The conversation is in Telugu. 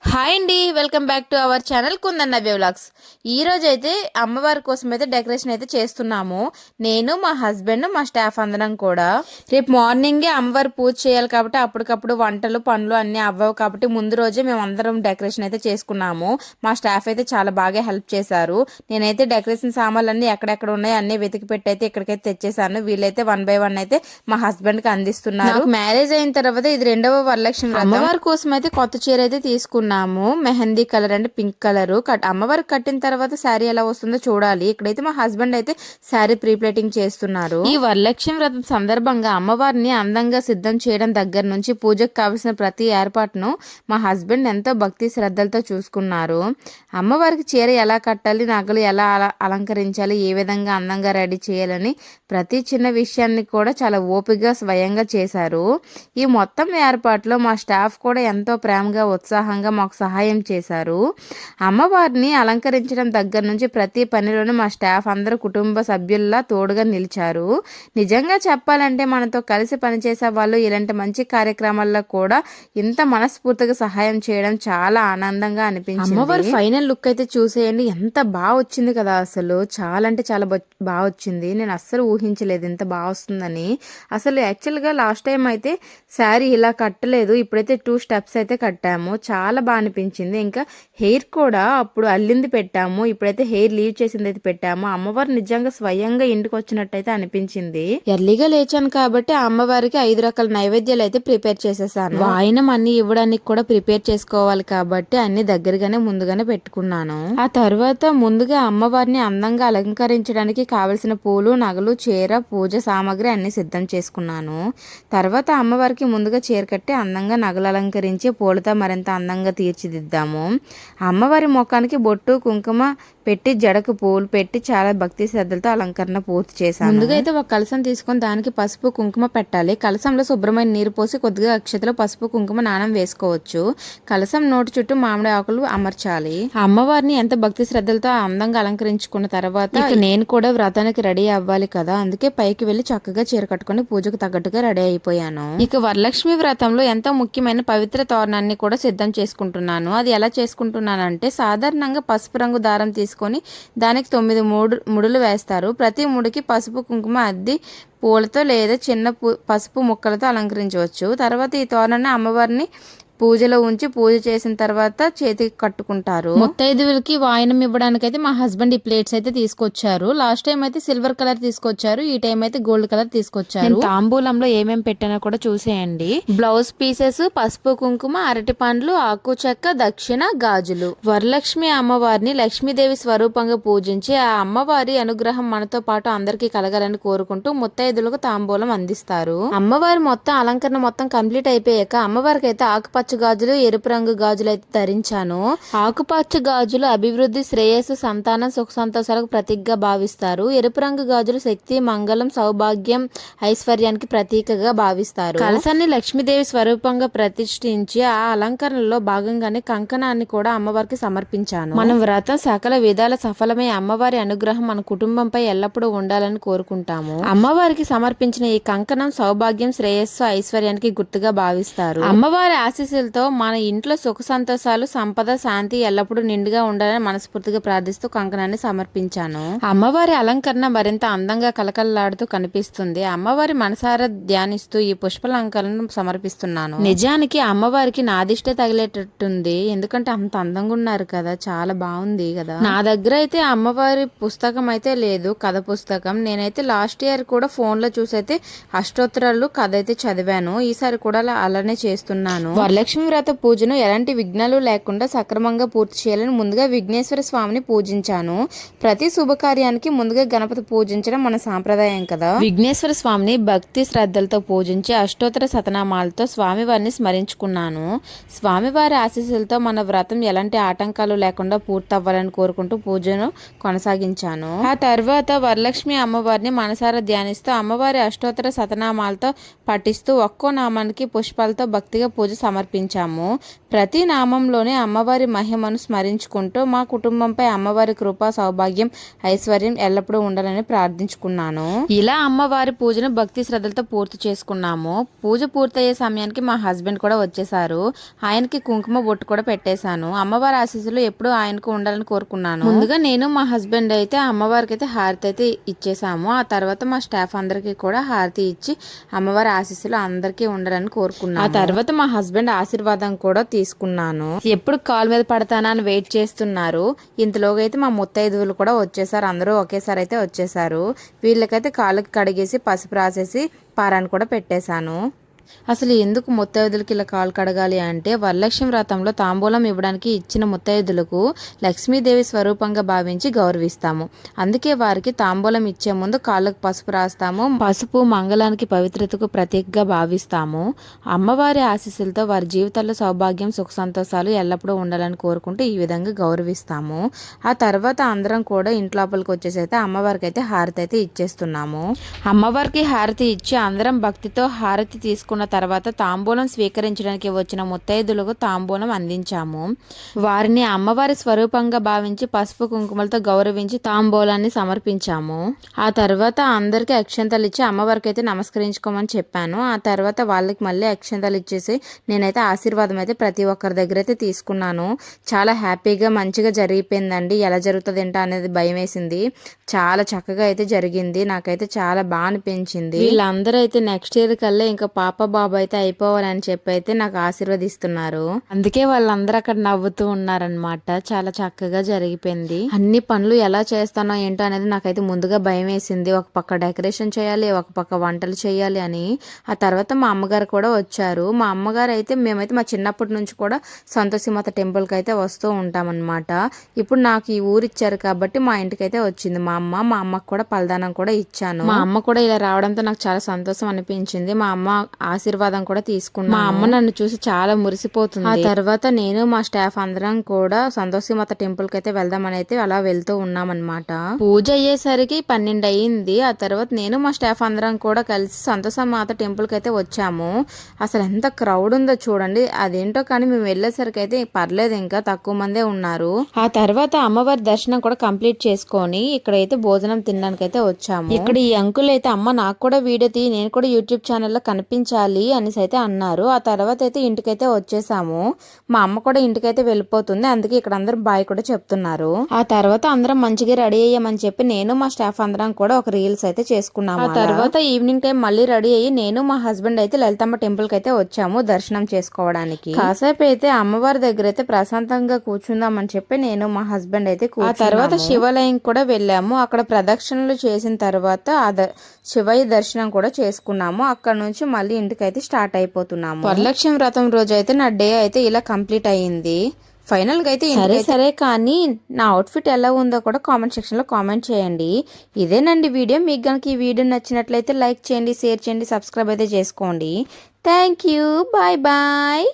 హాయ్ అండి, welcome back to our channel kundan Navya vlogs. ఈ రోజు అయితే అమ్మవారి కోసం అయితే డెకరేషన్ అయితే చేస్తున్నాము. నేను, మా హస్బెండ్, మా స్టాఫ్ అందరం కూడా. రేపు మార్నింగే అమ్మవారి పూజ చేయాలి కాబట్టి అప్పటికప్పుడు వంటలు పనులు అన్నీ అవ్వవు కాబట్టి ముందు రోజే మేము అందరం డెకరేషన్ అయితే చేసుకున్నాము. మా స్టాఫ్ అయితే చాలా బాగా హెల్ప్ చేశారు. నేనైతే డెకరేషన్ సామాన్లు అన్నీ ఎక్కడెక్కడ ఉన్నాయి అన్నీ వెతికి పెట్టి అయితే ఇక్కడికైతే తెచ్చేసాను. వీళ్ళైతే 1 by 1 అయితే మా హస్బెండ్ కి అందిస్తున్నారు. మ్యారేజ్ అయిన తర్వాత ఇది 2వ వరలక్ష్మి వ్రతం. అమ్మవారి కోసం అయితే కొత్త చీర అయితే తీసుకున్నాము. మెహందీ కలర్ అంటే పింక్ కలర్. అమ్మవారికి కట్టిన తర్వాత శారీ ఎలా వస్తుందో చూడాలి. ఇక్కడైతే మా హస్బెండ్ అయితే శారీ ప్రీప్లేటింగ్ చేస్తున్నారు. ఈ వరలక్ష్మి వ్రతం సందర్భంగా అమ్మవారిని అందంగా సిద్ధం చేయడం దగ్గర నుంచి పూజకు కావలసిన ప్రతి ఏర్పాటును మా హస్బెండ్ ఎంతో భక్తి శ్రద్ధలతో చూసుకున్నారు. అమ్మవారికి చీర ఎలా కట్టాలి, నగలు ఎలా అలంకరించాలి, ఏ విధంగా అందంగా రెడీ చేయాలని ప్రతి చిన్న విషయాన్ని కూడా చాలా ఓపికగా స్వయంగా చేశారు. ఈ మొత్తం ఏర్పాట్లో మా స్టాఫ్ కూడా ఎంతో ప్రేమగా ఉత్సాహంగా మాకు సహాయం చేశారు. అమ్మవారిని అలంకరించడం దగ్గర నుంచి ప్రతి పనిలోనూ మా స్టాఫ్ అందరూ కుటుంబ సభ్యుల్లా తోడుగా నిలిచారు. నిజంగా చెప్పాలంటే మనతో కలిసి పనిచేసే వాళ్ళు ఇలాంటి మంచి కార్యక్రమాల్లో కూడా ఇంత మనస్ఫూర్తిగా సహాయం చేయడం చాలా ఆనందంగా అనిపించింది. అమ్మవారి ఫైనల్ లుక్ అయితే చూసేయండి, ఎంత బాగా వచ్చింది కదా. అసలు చాలా అంటే చాలా బాగా వచ్చింది. నేను అస్సలు ఊహించలేదు ఇంత బాగా వస్తుందని. అసలు యాక్చువల్గా లాస్ట్ టైం అయితే శారీ ఇలా కట్టలేదు, ఇప్పుడైతే 2 స్టెప్స్ అయితే కట్టాము. చాలా బాగా అనిపించింది. ఇంకా హెయిర్ కూడా అప్పుడు అల్లింది పెట్టాము, ఇప్పుడైతే హెయిర్ లీవ్ చేసింది అయితే పెట్టాము. అమ్మవారు నిజంగా స్వయంగా ఇంటికి వచ్చినట్టయితే అనిపించింది. ఎర్లీగా లేచాను కాబట్టి అమ్మవారికి 5 రకాల నైవేద్యాలు అయితే ప్రిపేర్ చేసేసాను. వాయినం అన్ని ఇవ్వడానికి కూడా ప్రిపేర్ చేసుకోవాలి కాబట్టి అన్ని దగ్గరగానే ముందుగానే పెట్టుకున్నాను. ఆ తర్వాత ముందుగా అమ్మవారిని అందంగా అలంకరించడానికి కావలసిన పూలు, నగలు, చీర, పూజ సామాగ్రి అన్ని సిద్ధం చేసుకున్నాను. తర్వాత అమ్మవారికి ముందుగా చీర కట్టి అందంగా నగలు అలంకరించి పూలతో మరింత అందంగా తీర్చిదిద్దాము. అమ్మవారి ముఖానికి బొట్టు కుంకుమ పెట్టి జడకు పూలు పెట్టి చాలా భక్తి శ్రద్ధలతో అలంకరణ పూర్తి చేశాను. ముందుగా అయితే ఒక కలసం తీసుకొని దానికి పసుపు కుంకుమ పెట్టాలి. కలసంలో శుభ్రమైన నీరు పోసి కొద్దిగా అక్షతలో పసుపు కుంకుమ నాణం వేసుకోవచ్చు. కలసం నోటి చుట్టూ మామిడి ఆకులు అమర్చాలి. అమ్మవారిని ఎంత భక్తి శ్రద్ధలతో అందంగా అలంకరించుకున్న తర్వాత నేను కూడా వ్రతానికి రెడీ అవ్వాలి కదా, అందుకే పైకి వెళ్లి చక్కగా చీర కట్టుకుని పూజకు తగ్గట్టుగా రెడీ అయిపోయాను. ఇక వరలక్ష్మి వ్రతంలో ఎంతో ముఖ్యమైన పవిత్ర తోరణాన్ని కూడా సిద్ధం చేసుకుంటున్నాను. అది ఎలా చేసుకుంటున్నానంటే సాధారణంగా పసుపు రంగు దారం తీసుకొని దానికి 9 ముడులు వేస్తారు. ప్రతి ముడికి పసుపు కుంకుమ అద్ది పూలతో లేదా చిన్న పసుపు ముక్కలతో అలంకరించవచ్చు. తర్వాత ఈ తోరణాన్ని అమ్మవారిని పూజలో ఉంచి పూజ చేసిన తర్వాత చేతికి కట్టుకుంటారు. ముత్తైదువులకి వాయనం ఇవ్వడానికి అయితే మా హస్బెండ్ ఈ ప్లేట్స్ అయితే తీసుకొచ్చారు. లాస్ట్ టైం అయితే సిల్వర్ కలర్ తీసుకొచ్చారు, ఈ టైం అయితే గోల్డ్ కలర్ తీసుకొచ్చారు. తాంబూలంలో ఏమేమి పెట్టానో కూడా చూసేయండి. బ్లౌజ్ పీసెస్, పసుపు కుంకుమ, అరటి పండ్లు, ఆకు చెక్క, దక్షిణ, గాజులు. వరలక్ష్మి అమ్మవారిని లక్ష్మీదేవి స్వరూపంగా పూజించి ఆ అమ్మవారి అనుగ్రహం మనతో పాటు అందరికీ కలగాలని కోరుకుంటూ ముత్తైదులకు తాంబూలం అందిస్తారు. అమ్మవారి మొత్తం అలంకరణ మొత్తం కంప్లీట్ అయిపోయాక అమ్మవారికి అయితే ఆకుపచ్చ గాజులు, ఎరుపు రంగు గాజులు అయితే ధరించాను. ఆకుపచ్చ గాజులు అభివృద్ధి, శ్రేయస్సు, సంతానం, సుఖ సంతోషాలకు ప్రతీకగా భావిస్తారు. ఎరుపు రంగు గాజులు శక్తి, మంగళం, సౌభాగ్యం, ఐశ్వర్యానికి ప్రతీకగా భావిస్తారు. కలశాన్ని లక్ష్మీదేవి స్వరూపంగా ప్రతిష్ఠించి ఆ అలంకరణలో భాగంగానే కంకణాన్ని కూడా అమ్మవారికి సమర్పించాను. మనం వ్రతం సకల విధాల సఫలమై అమ్మవారి అనుగ్రహం మన కుటుంబంపై ఎల్లప్పుడూ ఉండాలని కోరుకుంటాము. అమ్మవారికి సమర్పించిన ఈ కంకణం సౌభాగ్యం, శ్రేయస్సు, ఐశ్వర్యానికి గుర్తుగా భావిస్తారు. అమ్మవారి ఆశీస్సులతో మన ఇంట్లో సుఖ సంతోషాలు, సంపద, శాంతి ఎల్లప్పుడూ నిండుగా ఉండాలని మనస్ఫూర్తిగా ప్రార్థిస్తూ కంకణాన్ని సమర్పించాను. అమ్మవారి అలంకరణ మరింత అందంగా కలకలలాడుతూ కనిపిస్తుంది. అమ్మవారి మనసారా ధ్యానిస్తూ ఈ పుష్పలంకరణను సమర్పిస్తున్నాను. నిజానికి అమ్మవారికి నాదిష్టే తగిలేటట్టుంది, ఎందుకంటే అంత అందంగా ఉన్నారు కదా, చాలా బాగుంది కదా. నా దగ్గర అయితే అమ్మవారి పుస్తకం అయితే లేదు, కథ పుస్తకం. నేనైతే లాస్ట్ ఇయర్ కూడా ఫోన్ లో చూసైతే అష్టోత్తరాలు కథ అయితే చదివాను. ఈసారి కూడా అలానే చేస్తున్నాను. వరలక్ష్మి వ్రత పూజను ఎలాంటి విఘ్నాలు లేకుండా సక్రమంగా పూర్తి చేయాలని ముందుగా విఘ్నేశ్వర స్వామిని పూజించాను. ప్రతి శుభకార్యానికి ముందుగా గణపతి పూజించడం మన సాంప్రదాయం కదా. విఘ్నేశ్వర స్వామిని భక్తి శ్రద్ధలతో పూజించి అష్టోత్తర శతనామాలతో స్వామివారిని స్మరించుకున్నాను. స్వామివారి ఆశీస్సులతో మన వ్రతం ఎలాంటి ఆటంకాలు లేకుండా పూర్తవ్వాలని కోరుకుంటూ పూజను కొనసాగించాను. ఆ తర్వాత వరలక్ష్మి అమ్మవారిని మనసారా ధ్యానిస్తూ అమ్మవారి అష్టోత్తర శతనామాలతో పఠిస్తూ ఒక్కో నామానికి పుష్పాలతో భక్తిగా పూజ సమర్పించాను. సమర్పించాము. ప్రతి నామంలోనే అమ్మవారి మహిమను స్మరించుకుంటూ మా కుటుంబంపై అమ్మవారి కృప, సౌభాగ్యం, ఐశ్వర్యం ఎల్లప్పుడూ ఉండాలని ప్రార్థించుకున్నాను. ఇలా అమ్మవారి పూజను భక్తి శ్రద్ధలతో పూర్తి చేసుకున్నాము. పూజ పూర్తయ్యే సమయానికి మా హస్బెండ్ కూడా వచ్చేసారు. ఆయనకి కుంకుమ బొట్టు కూడా పెట్టేశాను. అమ్మవారి ఆశీస్సులు ఎప్పుడూ ఆయనకు ఉండాలని కోరుకున్నాను. ముందుగా నేను మా హస్బెండ్ అయితే అమ్మవారికి అయితే హారతి అయితే ఇచ్చేసాము. ఆ తర్వాత మా స్టాఫ్ అందరికీ కూడా హారతి ఇచ్చి అమ్మవారి ఆశీస్సులు అందరికీ ఉండాలని కోరుకున్నాను. ఆ తర్వాత మా హస్బెండ్ ఆశీర్వాదం కూడా తీసుకున్నాను. ఎప్పుడు కాలు మీద పడతానా అని వెయిట్ చేస్తున్నారు. ఇంతలోగా అయితే మా ముత్తైదువులు కూడా వచ్చేసారు. అందరూ ఒకేసారి అయితే వచ్చేసారు. వీళ్ళకైతే కాళ్ళకి కడిగేసి పసుపు రాసేసి పారాన్ని కూడా పెట్టేశాను. అసలు ఎందుకు ముత్తైదులకి ఇలా కాలు కడగాలి అంటే వరలక్ష్మి వ్రతంలో తాంబూలం ఇవ్వడానికి ఇచ్చిన ముత్తైదులకు లక్ష్మీదేవి స్వరూపంగా భావించి గౌరవిస్తాము. అందుకే వారికి తాంబూలం ఇచ్చే ముందు కాళ్ళకు పసుపు రాస్తాము. పసుపు మంగళానికి పవిత్రతకు ప్రతీకగా భావిస్తాము. అమ్మవారి ఆశీస్సులతో వారి జీవితాల్లో సౌభాగ్యం, సుఖ సంతోషాలు ఎల్లప్పుడూ ఉండాలని కోరుకుంటూ ఈ విధంగా గౌరవిస్తాము. ఆ తర్వాత అందరం కూడా ఇంట్లోపలికి వచ్చేసి అయితే అమ్మవారికి అయితే హారతి అయితే ఇచ్చేస్తున్నాము. అమ్మవారికి హారతి ఇచ్చి అందరం భక్తితో హారతి తీసుకున్న తర్వాత తాంబూలం స్వీకరించడానికి వచ్చిన ముత్తైదులకు తాంబూలం అందించాము. వారిని అమ్మవారి స్వరూపంగా భావించి పసుపు కుంకుమలతో గౌరవించి తాంబూలాన్ని సమర్పించాము. ఆ తర్వాత అందరికి అక్షంతలు ఇచ్చి అమ్మవారికి అయితే నమస్కరించుకోమని చెప్పాను. ఆ తర్వాత వాళ్ళకి మళ్ళీ అక్షంతలు ఇచ్చేసి నేనైతే ఆశీర్వాదం అయితే ప్రతి ఒక్కరి దగ్గర అయితే తీసుకున్నాను. చాలా హ్యాపీగా మంచిగా జరిగిపోయిందండి. ఎలా జరుగుతుంది ఏంటో అనేది భయం వేసింది. చాలా చక్కగా అయితే జరిగింది. నాకైతే చాలా బాగా అనిపించింది. వీళ్ళందరూ అయితే నెక్స్ట్ ఇయర్ కల్లా ఇంకా పాప బాబు అయితే అయిపోవాలని చెప్పి అయితే నాకు ఆశీర్వదిస్తున్నారు. అందుకే వాళ్ళందరూ అక్కడ నవ్వుతూ ఉన్నారనమాట. చాలా చక్కగా జరిగిపోయింది. అన్ని పనులు ఎలా చేస్తానో ఏంటో అనేది నాకైతే ముందుగా భయం వేసింది. ఒక పక్క డెకరేషన్ చేయాలి, ఒక పక్క వంటలు చేయాలి అని. ఆ తర్వాత మా అమ్మగారు కూడా వచ్చారు. మా అమ్మగారు అయితే మేమైతే మా చిన్నప్పటి నుంచి కూడా సంతోషిమాత టెంపుల్కి అయితే వస్తూ ఉంటామన్నమాట. ఇప్పుడు నాకు ఈ ఊరు ఇచ్చారు కాబట్టి మా ఇంటికి అయితే వచ్చింది మా అమ్మకు కూడా పలదానం కూడా ఇచ్చాను. మా అమ్మ కూడా ఇలా రావడంతో నాకు చాలా సంతోషం అనిపించింది. మా అమ్మ ఆశీర్వాదం కూడా తీసుకున్నాను. మా అమ్మ నన్ను చూసి చాలా మురిసిపోతుంది. ఆ తర్వాత నేను మా స్టాఫ్ అందరం కూడా సంతోషిమాత టెంపుల్ కి అయితే వెళ్దామని అయితే అలా వెళ్తూ ఉన్నామన్నమాట. పూజ అయ్యేసరికి 12 అయ్యింది. ఆ తర్వాత నేను మా స్టాఫ్ అందరం కూడా కలిసి సంతోషిమాత టెంపుల్ కి అయితే వచ్చాము. అసలు ఎంత క్రౌడ్ ఉందో చూడండి. అదేంటో కానీ మేము వెళ్ళేసరికి అయితే పర్లేదు, ఇంకా తక్కువ మందే ఉన్నారు. ఆ తర్వాత అమ్మవారి దర్శనం కూడా కంప్లీట్ చేసుకొని ఇక్కడైతే భోజనం తినడానికి అయితే వచ్చాము. ఇక్కడ ఈ అంకుల్ అయితే అమ్మ నాకు కూడా వీడియో తీ, నేను కూడా యూట్యూబ్ ఛానల్లో కనిపించాలి అనేసి అయితే అన్నారు. ఆ తర్వాత అయితే ఇంటికైతే వచ్చేసాము. మా అమ్మ కూడా ఇంటికైతే వెళ్ళిపోతుంది. అందుకే ఇక్కడ అందరూ బాయ్ కూడా చెప్తున్నారు. ఆ తర్వాత అందరం మంచిగా రెడీ అయ్యామని చెప్పి నేను మా స్టాఫ్ అందరం కూడా ఒక రీల్స్ అయితే చేసుకున్నాము. ఆ తర్వాత ఈవినింగ్ టైం మళ్ళీ రెడీ అయ్యి నేను మా హస్బెండ్ అయితే లలితమ్మ టెంపుల్ కి అయితే వచ్చాము దర్శనం చేసుకోవడానికి. కాసేపు అయితే అమ్మవారి దగ్గర అయితే ప్రశాంతంగా కూర్చుందామని చెప్పి నేను మా హస్బెండ్ అయితే ఆ తర్వాత శివాలయం కూడా వెళ్ళాము. అక్కడ ప్రదక్షిణలు చేసిన తర్వాత శివయ్య దర్శనం కూడా చేసుకున్నాము. అక్కడ నుంచి మళ్ళీ ఇంటికైతే స్టార్ట్ అయిపోతున్నాము. వరలక్ష్మి వ్రతం రోజు అయితే నా డే అయితే ఇలా కంప్లీట్ అయ్యింది. ఫైనల్ గా అయితే సరే కానీ నా అవుట్ఫిట్ ఎలా ఉందో కూడా కామెంట్ సెక్షన్ లో కామెంట్ చేయండి. ఇదేనండి వీడియో. మీకు కనుక ఈ వీడియో నచ్చినట్లయితే లైక్ చేయండి, షేర్ చేయండి, సబ్స్క్రైబ్ అయితే చేసుకోండి. Thank you. Bye bye.